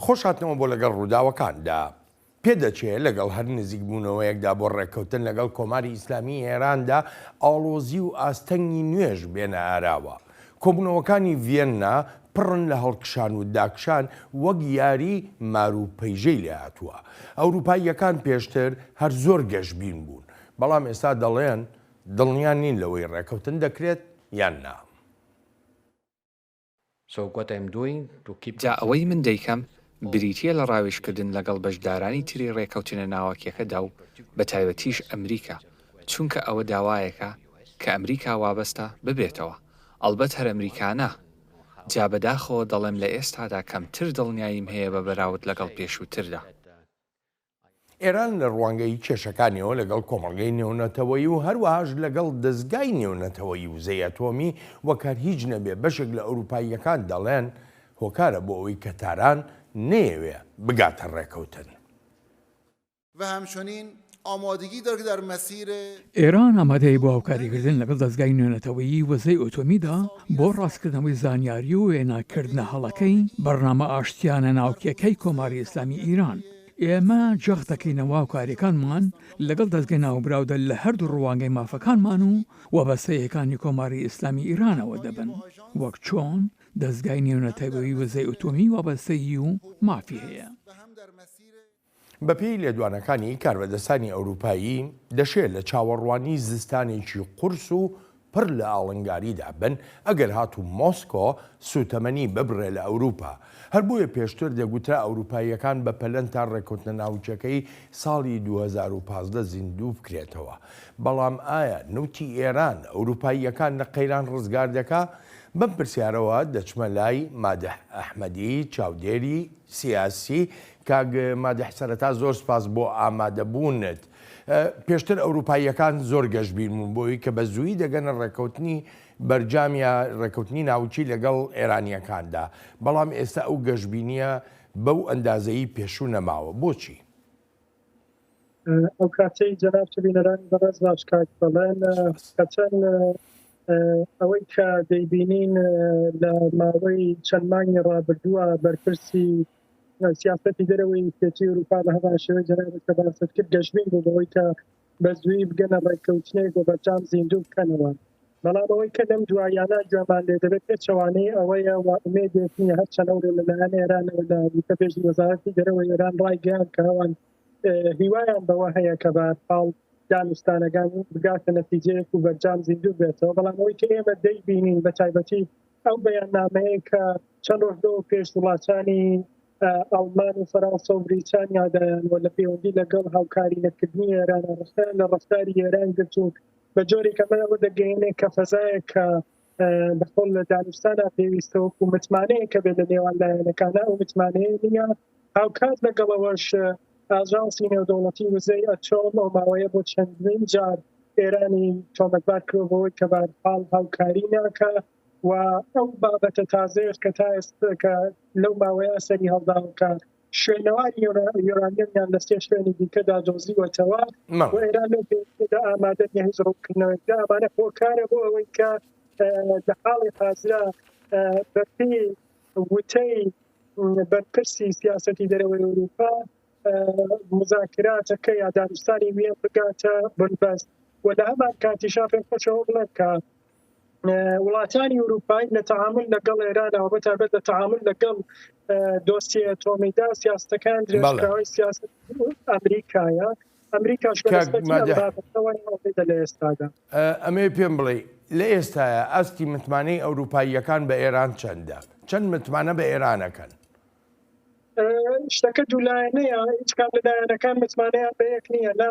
خۆشهاتنەوە بۆ لەگەڵ ڕووداوەکاندا. پێدەچێت لەگەڵ هەر نزیکبوونەوەیەکدا بۆ ڕێککەوتن لەگەڵ کۆماری ئیسلامی ئێراندا ئاڵۆزی و ئاستەنگی نوێژ بێنە ئاراوە. کۆبوونەوەکانی ڤێننا پڕن لە هەڵکشان و داکشان وەک یاری ماروپەیژەی لێ هاتووە. ئەوروپاییەکان پێشتر هەر زۆر گەشتبین بوون، بەڵام ئێستا دەڵێن دڵنیان نین لەوەی ڕێککەوتن دەکرێت یان نا. جا ئەوەی من دەیکەم بریتیە لە ڕاوێژکردن لەگەڵ بەشدارانی تری ڕێکەوتنە ناوەکیەکەدا و بە تایبەتیش ئەمریکا، چونکە ئەوە داوایەکە کە ئەمریکا وابەستە ببێتەوە، ئەڵبەت هەر ئەمریکانە. جا بەداخەوە دەڵێم لە ئێستادا کەمتر دڵنیاییم هەیە بە بەراورد لەگەڵ پێشووتردا. ئێران لە ڕوانگەی کێشەکانیەوە لەگەڵ کۆمەڵگەی نێونەتەوەیی و هەروەهاش لەگەڵ دەستگای نێونەتەوەیی وزەی ئەتۆمی وەکار هیچ نەبێ بەشێک لە ئەوروپاییەکان دەڵێن هۆکارە بۆ ئەوەی کە تاران نەیەوێ بگاتە ڕێکەوتن. ئێران ئامادەی بۆ هاوکاریکردن لەگەڵ دەستگای نوێنەتەوەیی وەزەی ئۆتۆمیدا بۆ ڕاستکردنەوەی زانیاری و هێناکردنە هەڵەکەی بەرنامە ئاشتیانە ناوکیەکەی کۆماری ئیسلامی ئیران. ئێمە جەخ دەکەینەوە هاوکاریەکانمان لەگەڵ دەستگای ناوبراودە لە هەردوو ڕوانگەی مافەکانمان و وەبەستەیەکانی کۆماری ئیسلامی ئیرانەوە دەبن، وەک چۆن دەستگای نێونەتەوەیی وەزەی ئۆتۆمی وابەستەیی و مافی هەیە. بەپێی لێدوانەکانی کاربەدەستانی ئەوروپایی دەشێت لە چاوەڕوانی زستانێکی قورس و پڕ لە ئاڵنگاریدا بن ئەگەر هاتوو مۆسکۆ سوتەمەنی ببڕێ لە ئەوروپا. هەر بۆیە پێشتر دەگوترا ئەوروپاییەکان بە پەلەن تا ڕێککەوتنە ناوچەکەی ساڵی 2015 زیندوو بکرێتەوە. بەڵام ئایا نوتی ئێران ئەوروپاییەکان لە قەیران ڕزگار دەکا؟ بەم پرسیارەوە دەچمە لای مادح ئەحمەدی، چاودێری سیاسی. کاگ مادح، سەرەتا زۆر سپاس بۆ ئامادەبوونت. پێشتر ئەوروپاییەکان زۆر گەشتبین بوون بۆی کە بە زووی دەگەنە ڕێکەوتنی بەرجامیە ڕێکەوتنی ناوچی لەگەڵ ئێرانیەکاندا، بەڵام ئێستا ئەو گەشتبینیە بەو ئەندازەیی پێشوو نەماوە. بۆچی؟ ئەو کاتەی جەناب بینەرانی بەڕێز باش کات بەڵێن کەچەند ئەوەی کە دەیبینین لە ماوەی چەند مانگی ڕابردووە بەرپرسی سیاسەتی دەرەوەی پێچی ئەوروپا بە هەمان شێوەی جەنابەت کە باست کرد گەشتبین بوو بەوەی کە بە زووی بگەنە ڕێککەوتنێک بۆ بەرجام زیندوو بکەنەوە. بەڵام ئەوەی کە لەم دوایانە گوێمان لێ دەبێت پێچەوانەی ئەوەیە ئومێدێتی هەر چەنەوە لەلایەن ئێرانەوە لە وتەبێژی وەزارەتی دەرەوەی ئێران ڕایگەیان کە ئەوان هیوایان بەوە هەیە کە بەهەرحاڵ دانوستانەکان بگاتە نەتیجەیەک و بەرجام زیندوو بێتەوە. بەڵام ئەوەی کە ئێمە دەیبینین بە تایبەتی ئەو بەیاننامەیە کە چەند ڕۆژ پێش وڵاتانی ئەڵمان و فەرانسە و بریتانیا دایانەوە لە پەیوەندی لەگەڵ هاوکاری نەکردنی ئێران لە ڕەفتاری ئێران گرت و بە جۆرێک ئەمەوە دەگەیەنێت کە فەزایەک کە بەخۆڵ لە دانوستانە پێویستەوە و متمانەیە کە بێت لە نێوان لایەنەکانە ئەو متمانەیە نیە. هاوکات لەگەڵەوەش ئاژانسی نێودەوڵەتی وزەی ئەتۆم ئەو ماوەیە بۆ چەندین جار ئێرانی تۆمەتبار کردەوەی کە بەهەرحاڵ هاوکاری ناکە و ئەو بابەتە تازەیەش کە تا ئێستا کە لەو ماوەیە سەری هەڵداوکە شوێنەواری یۆرانیەمیان لە سێ شوێنی دیکەدا دۆزیوەتەوە و ئێران لەدا ئامادە نیە هیچ ڕوونکردنەوەیدا ئەمانە هۆکارە بۆ ئەوەی کە لە حاڵی حازرا بەپێی وتەی بەرپرسی سیاسەتی دەرەوەی ئەوروپا مذاکراتەکە یا دانوستانی وێ بگاتە بنبەست و لە هەمان کاتیشا پێم خۆشەوە بڵێت کە وڵاتانی ئەوروپایی لە تەعامل لەگەڵ ئێرانەوە بەتایبەت لە تەعامل لەگەڵ دۆسیە ئەتۆمیدا سیاستەکان درێژکراوی سیاست ئەمریکایە. ئەمریکاش لە ئێستادا ئەمێ پێم بڵێ لە ئێستاە ئەستی متمانەی ئەوروپاییەکان بە ئێران چەندە؟ چەند متمانە بە ئێرانەکەن؟ شتەکە دوولایەنەیە، هیچ کام لەلایەنەکان متمانەیان بە یەک نییە. لە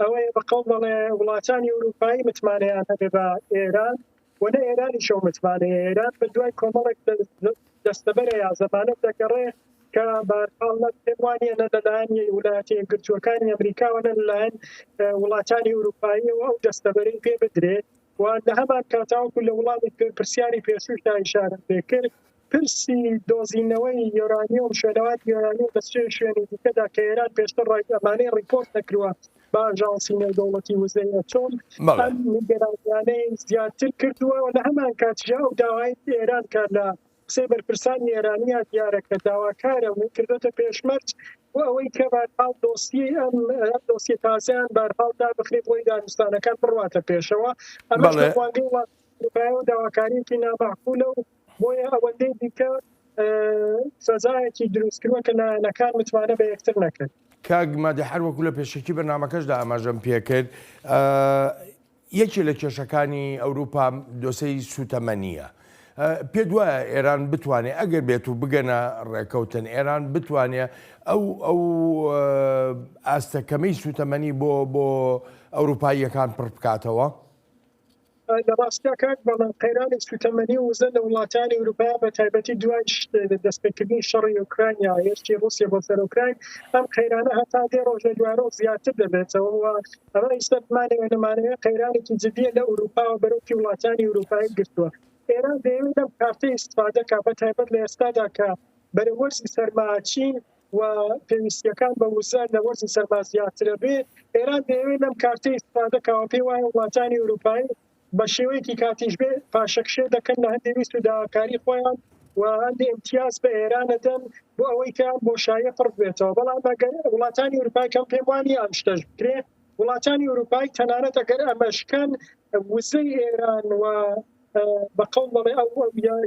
ئەوەی بەقەڵ بەڵێ وڵاتانی ئەوروپایی متمانەیان هەبێ بە ئێران وەنە ئێرانی شەو متمانەیە. ئێران بە دوای کۆمەڵێک دەستەبەرە یا زەمانە دەگەڕێ کە بەهەرحاڵ پێوانە نە لەلایەن ویلایەتە یەکگرتووەکانی ئەمریکا وەنە لەلایەن وڵاتانی ئەوروپاییەوە ئەو دەستەبەرەی پێ بدرێت و لە هەمان کاتاوەکو لە وڵاتی پرسیاری پێشووشدا ئیشارەت پێ کرد پرسی دۆزینەوەی یۆرانیۆم شوێنەوەی یۆرانیۆم بە سێ شوێنی دیکەدا کە ئێران پێشتر ئەمانەی ڕیپۆرت نەکردووە با ئاژانسی نێودەوڵەتی وزەی ئەتۆم ئەم نیگەرانیانەی زیاتر کردووە و لە هەمان کاتیشا ئەو داوای ئێران کە لە قسەی بەرپرسانی ئێرانیە دیارە کە داواکارە و کردوتە پێشمەرج و ئەوەی کە بەرحاڵ دۆسیی ئەم دۆسیە تازیان بەرحاڵ دابخرێت بۆی دانوستانەکان بڕواتە پێشەوە ئەمەش لە خواندنی وڵاتی ئەوروپای و داواکاریەکی نامەعقولە و بۆیە ئەوەندەی دیکە سەزایەکی دروستکردووە کە لایەنەکان متوانە بە یەکتر نەکرد. کاک مادە هەر وەکو لە پێشەکی بەرنامەکەشدا ئاماژەم پێکرد یەکی لە کێشەکانی ئەوروپا دۆسەی سوتەمەنیە. پێ وایە ئێران بتوانێت ئەگەر بێت و بگەنە ڕێکەوتن ئێران بتوانێت ئەو ئاستەکەمەی سوتەمەنی بۆ ئەوروپاییەکان پڕ بکاتەوە؟ لە ڕاستیا کاک بەڵام قەیرانی سوتەمەنی وزە لە وڵاتانی ئەوروپا بە تایبەتی دوای دەستپێکردنی شەڕی ئوکراینیا هێرشی رووسیا بۆ سەر ئوکراین ئەم قەیرانە هەتا دێ ڕۆژە دوایڕۆژ زیاتر دەبێتەوە و ئەمە ئێستا بمانەوە نەمانەوە قەیرانێکی جدیە لە ئەوروپا و بەرەوکی وڵاتانی ئەوروپایی گرتووە. ئێران دەیەوێت لەم کارتەی ئیستفادەکە بە تایبەت لە ئێستادا کە بەرەوەرزی سەرماچین و پێویستیەکان بە وزە لە وەرزی سەرما زیاترە بێ ئێران دەیەوێت لەم کارتەی ئیستفادەکەەوە پێی وایە وڵاتانی ئەوروپایی بە شێوەیەکی کاتیش بێ پاشەکشێ دەکەن لە هەندێک ویست و داواکاری خۆیان و هەندێک امتیاز بە ئێرانە دەن بۆ ئەوەی کە بۆشایە پڕ بێتەوە. بەڵام وڵاتانی ئەوروپای کەم پێم وانە ئەم شتەش بکرێ وڵاتانی ئەوروپای تەنانەت ئەگەر ئەمەشکەن وزەی ئێران و بەقەڵ بەڵێ ئەو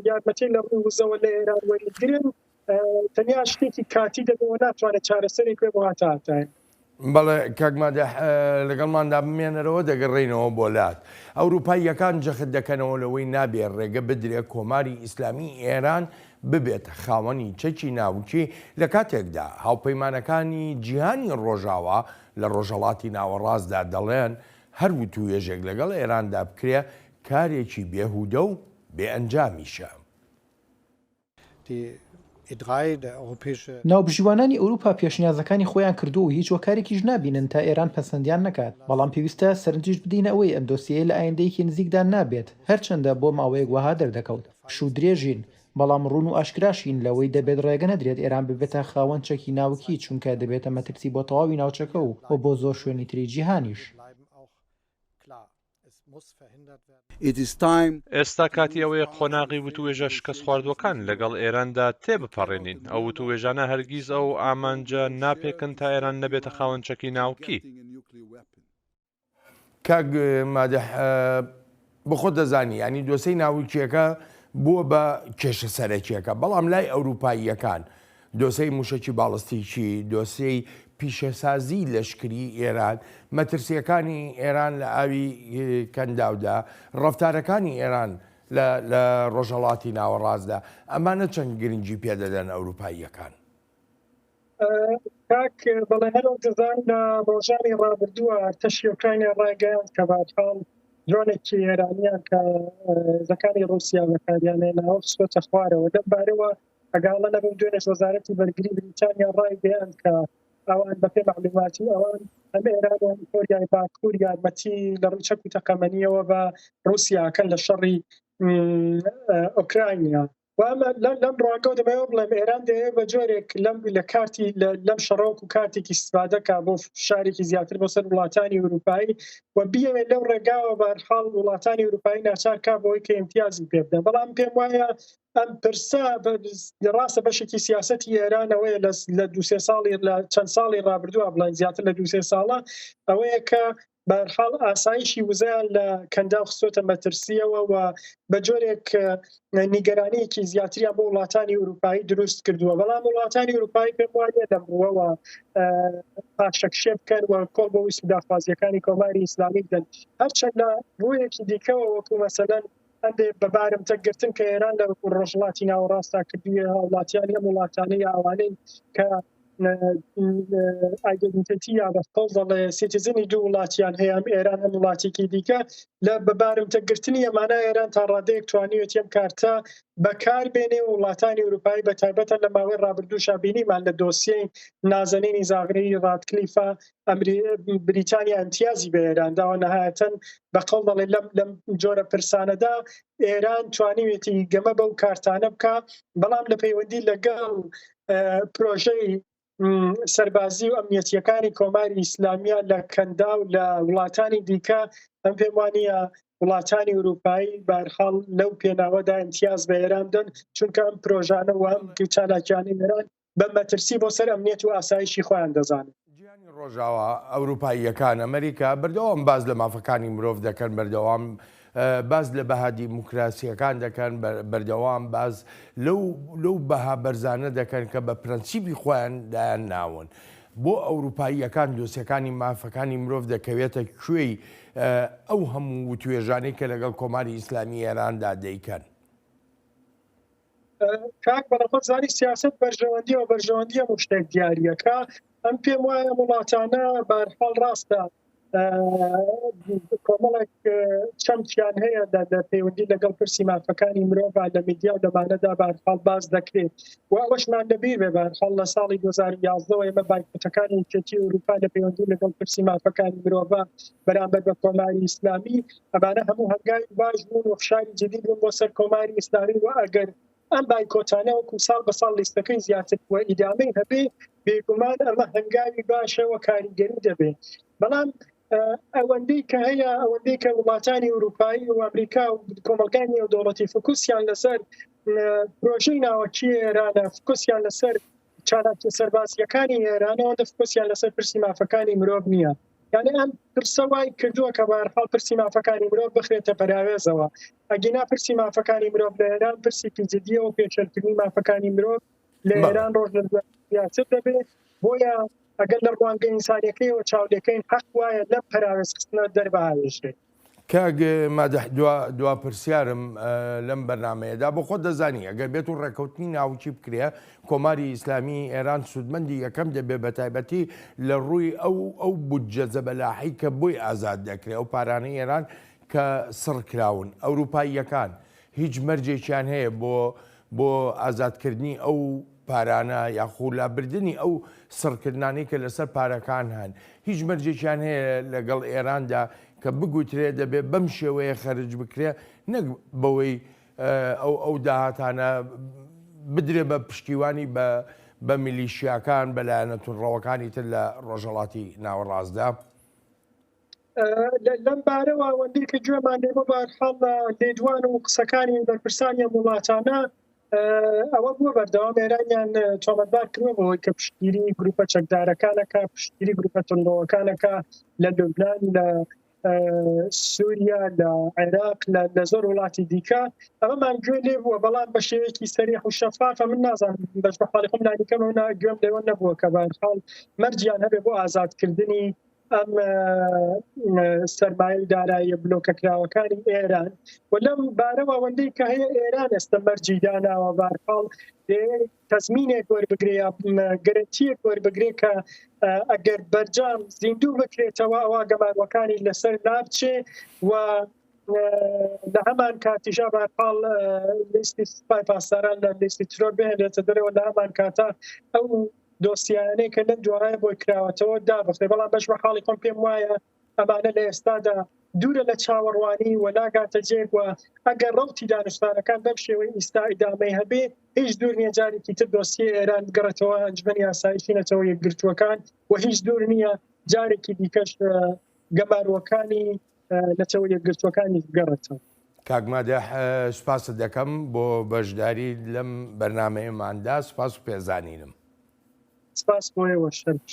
یارمەتی لە ڕووی وزەوە لە ئێران وەرگرن تەنیا شتێکی کاتی دەبەوە ناتوانێت چارەسەری پێ بۆ هاتاتای. بەڵێ کاکمادە لەگەڵماندا بمێنەرەوە دەگەڕێنەوە بۆ لات ئەوروپاییەکان جەخت دەکەنەوە لەوەی نابێت ڕێگە بدرێ کۆماری ئیسلامی ئێران ببێت خاوەنی چەکی ناوچی لە کاتێکدا هاوپەیمانەکانی جیهانی ڕۆژاوە لە ڕۆژهەڵاتی ناوەڕاستدا دەڵێن هەربوو توێژێک لەگەڵ ئێراندا بکرێ کارێکی بێهودە و بێئەنجامیشە. ناوبژیوانانی ئەوروپا پێشنیازەکانی خۆیان کردو و هیچ وەکارێکیش نابینن تا ئێران پەسەندیان نەکات بەڵام پێویستە سەرنجیش بدەینە ئەوەی ئەم دۆسیەیە لە ئایندەیەکی نزیکدا نابێت هەرچەندە بۆ ماوەیەک وەها دەردەکەوت شوو درێژین بەڵام ڕوون و ئاشکراشین لەوەی دەبێت ڕێگە نەدرێت ئێران ببێتە خاوەن چەکی ناوکی چونکە دەبێتە مەترسی بۆ تەواوی ناوچەکە و بۆ زۆر شوێنی تری جیهانیش. ئێستا کاتی ئەوەیە قۆناغی وتوێژە شکست خواردوەکان لەگەڵ ئێراندا تێبپەڕێنین ئەو وتوێژانە هەرگیز ئەو ئامانجە ناپێکن تا ئێران نەبێتە خاوەنچەکی ناوکی. کاک مادەح بخۆ دەزانی ینی دۆسەی ناوچیەکە بووە بە کێشە سەرەکیەکە بەڵام لای ئەوروپاییەکان دۆسەی موشکی باڵستیکی دۆسەی پیشەسازی لەشکری ئێران مەترسیەکانی ئێران لە ئاوی کەنداودا ڕەفتارەکانی ئێران لە ڕۆژهەڵاتی ناوەڕاستدا ئەمانە چەند گرنگی پێدەدەن ئەوروپاییەکان. کاک بەڵێ هەرو دەزان لە ڕۆژانی ڕابردووە ئەرتەشی ئوکراینیا ڕایگەیاند کە بەرحاڵ درۆنێکی ئێرانیان کە زەکانی رووسیا بەکاریانێناوە خستۆتە خوارەوە لەم بارەوە ئەگاڵە لەبەر دوێنێش وەزارەتی بەرگری بریتانیا ڕایگەیاند کە ئەوان بەپێ معلوماتی ئەوان ئەم ئێران کۆریای باکوور یارمەتی لە ڕووی چەک و تەقەمەنیەوە بە رووسیاکەن لە شەڕی ئوکراینیا لەم ڕواگە دەمەوە بڵێم ئێران دەیەوێت بە جۆرێک لە کارتی لەم شەڕۆک و کاتێکی استفادەکە بۆ شارێکی زیاتر بۆ سەر وڵاتانی ئەوروپایی و بیەوێت لەو ڕێگاوە بەرحاڵ وڵاتانی ئەوروپایی ناچار کا بۆی کە ئیمتیازی پێ بدەن بەڵام پێم وایە ئەم پرسە ڕاستە بەشێکی سیاسەتی ئێرانەوەیە لە دوسێ ساڵی لە چەند ساڵی ڕابردووە بڵێن زیاتر لە دوسێ ساڵە ئەوەیە کە بەرحاڵ ئاسایشی وزەیان لە کەنداو خستۆتە مەترسیەوە و بە جۆرێک نیگەرانەیەکی زیاتریان بۆ وڵاتانی ئەوروپایی دروست کردووە بەڵام وڵاتانی ئەوروپایی پێم وایە دەمڕووەوە پاشەکشێ بکەن و کۆڵ بۆ ویست داخوازیەکانی کۆماری ئیسلامی بدەن هەرچەند لە ڕوویەکی دیکەوە وەکو مەسەلەن هەندێ بەبارم تەگرتن کە ئێران لە ڕۆژهەڵاتی ناوەڕاستا کردووە وڵاتیانی ئەم وڵاتانەی ئاوانەی کە ئایدنتیتی یا بەقەڵ دەڵێ سیتیزنی دوو وڵاتیان هەیە ئێران هەم وڵاتێکی دیکە لە بەبارم تەگرتنی ئەمانە ئێران تا ڕادەیەک توانیوێت ئەم کارتە بەکاربێنێ و وڵاتانی ئەوروپایی بە تایبەتە لە ماوەی ڕابردوو شابینیمان لە دۆسیەی نازەنینی زاغرەی ڕادکلیفە بریتانیا ئەمتیازی بە ئێران داوە نەهایەتەن بەقەڵ دەڵێ لەم جۆرە پرسانەدا ئێران توانیوێتی گەمە بەو کارتانە بکە بەڵام لە پەیوەندی لەگەڵ پرۆژەی سەربازی و ئەمنیەتیەکانی کۆماری ئیسلامیە لە کەندا و لە وڵاتانی دیکە ئەم پێم وانییە وڵاتانی ئەوروپایی بارحاڵ لەو پێناوەدا امتیاز بە ئێران بدەن چونکە ئەم پرۆژانە و ئەم چالاکیانی ئێران بە مەترسی بۆ سەر ئەمنیەت و ئاسایشی خۆیان دەزانن. گیانی ڕۆژاوە ئەوروپاییەکان ئەمریکا بەردەوام باز لە مافەکانی مرۆڤ دەکەن، بەردەوام باز لە بەها دیموکراسیەکان دەکەن، بەردەوام باز لەو بەها بەرزانە دەکەن کە بە پرەنسیبی خۆیان دایان ناون. بۆ ئەوروپاییەکان دۆسیەکانی مافەکانی مرۆڤ دەکەوێتە کوێی ئەو هەموو توێژانەی کە لەگەڵ کۆماری ئیسلامی ئێراندا دەیکەن. کاک بەڵەخۆت زانی سیاست بەرژەوەندی و بەرژەوەندی هەموو شتێک دیارریەکە. ئەم پێم وایە وڵاتانە بەرحاڵ ڕاستە کۆمەڵێک چەمچیان هەیە لە پەیوەندی لەگەڵ پرسی مافەکانی مرۆڤ لە میدیا و لەمانەدا بەرحاڵ باز دەکرێت و ئەوەشمان لەبیر بێ بەرحاڵ لە ساڵی 2011 ئێمە بایکۆتەکانی یەکێتی ئەوروپا لە پەیوەندی لەگەڵ پرسی مافەکانی مرۆڤ بەرامبەر بە کۆماری ئیسلامی ئەمانە هەموو هەنگاوی باش بوون و فشاری جدی بوون بۆ سەر کۆماری ئیسلامی و ئەگەر ئەم بایکۆتانە وەکو ساڵ بە ساڵ لیستەکەی زیاتر و ئیدامەی هەبێ بێگومان ئەمە هەنگاوی باشەوە کاریگەری دەبێت. بەڵام ئەوەندەی کە هەیە ئەوەندەی کە وڵاتانی ئەوروپایی و ئەمریکا و کۆمەلگانی نێودەوڵەتی فوکوسیان لەسەر پرۆژەی ناوەکی ئێرانە، فوکوسیان لەسەر چالاکی سەربازیەکانی ئێرانەوە فوکوسیان لەسەر پرسی مافەکانی مرۆڤ نییە. یعنی ئەم پرسە وای کردووە کە بەرحاڵ پرسی مافەکانی مرۆڤ بخرێتە پەراوێزەوە. ئەگینا پرسی مافەکانی مرۆڤ لە ئێران پرسی جدیە و پێشەرکردنی مافەکانی مرۆڤ لە ئێران ڕۆژ لە زیاتر دەبێت. بۆیە ئەگەر لە ڕوانگە ئینسانیەکەیەوە چاودەکەین حەق وایە لەم پەراوێزخستنە دەربەهاوێژێت. کاک مادەح دوا پرسیارم لەم بەرنامەیەدا بۆ خۆت دەزانی ئەگەر بێت و ڕێکەوتنی ناوچی بکرێ کۆماری ئیسلامی ئێران سوودمەندی یەکەم دەبێت بە تایبەتی لە ڕووی ئەو بودجە زەبەلاحی کە بۆی ئازاد دەکرێت ئەو پارانەی ئێران کە سڕکراون. ئەوروپاییەکان هیچ مەرجێکیان هەیە بۆ ئازادکردنی ئەو پارانە یاخوو لابردنی ئەو سڕکردانەی کە لەسەر پارەکان هەن هیچ مەرجێکیان هەیە لەگەڵ ئێراندا کە بگوترێ دەبێت بەم شێوەیە خەرج بکرێ نەک بەوەی ئەو داهاتانە بدرێ بە پشتیوانی بە میلیشیاکان بەلایەنەتون ڕەوەکانی تر لە ڕۆژهەڵاتی ناوەڕاستدا. لەم بارەوە ئەوەندەی کە گوێمان لێ بۆ بەرحاڵ لێدوان و قسەکانی بەرپرسانی وڵاتانە ئەوە بووە بەردەوام ئێرانیان تۆمەتبار کردووە بەوەی کە پشتگیری گروپە چەکدارەکانەکە، پشتگیری گروپە تندۆوەکانەکە لە لوبنان، لە سووریا، لە عێراق، لە زۆر وڵاتی دیکە. ئەمەمان گوێ لێ بووە بەڵام بە شێوەیەکی سەریح و شەفافە. من نازانم بەش بەحاڵی خۆم لانیکەمەوە گوێم لێوە نەبووە کە بەرحاڵ مەرجیان هەبێ بۆ ئازادکردنی ئەم سەرمایە داراییە بلۆکەکراوەکانی ئێران. و لەم بارەوە ئەوەندەی کە هەیە ئێران ئێستا مەرجی داناوە بەرحاڵ تەزمینێک وەربگرێ، گەرنتیەک وەربگرێ کە ئەگەر بەرجام زیندوو بکرێتەوە ئەوە گەماروەکانی لەسەر نابچێ و لە هەمان کاتیژا بەرحاڵ لیستی سوپای پاسداران لە لیستی ترۆر بهێنێتە دەرەوە لە هەمان کاتە ئەو دۆسیانەی کە لەم دوایە بۆی کراوەتەوە دابخرێ. بەڵام بەش بە حاڵی خۆم پێم وایە ئەمانە لە ئێستادا دوورە لە چاوەڕوانی و ناگاتە جێک و ئەگەر ڕەوتی دانیشتوانەکان بەم شێوەی ئیستا ئیدامەی هەبێ هیچ دوور نییە جارێکی تر دۆسیە ئێران بگەڕێتەوە ئەنجمەنی ئاسایشی نەتەوە یەکگرتووەکان و هیچ دوور نییە جارێکی دیکەش گەماروەکانی نەتەوە یەکگرتووەکانی بگەڕێتەوە. کاک مادەح سوپاست دەکەم بۆ بەشداری لەم بەرنامەیەماندا. سوپاس و پێزانینم. سپاس بۆ ئێوە شەرش.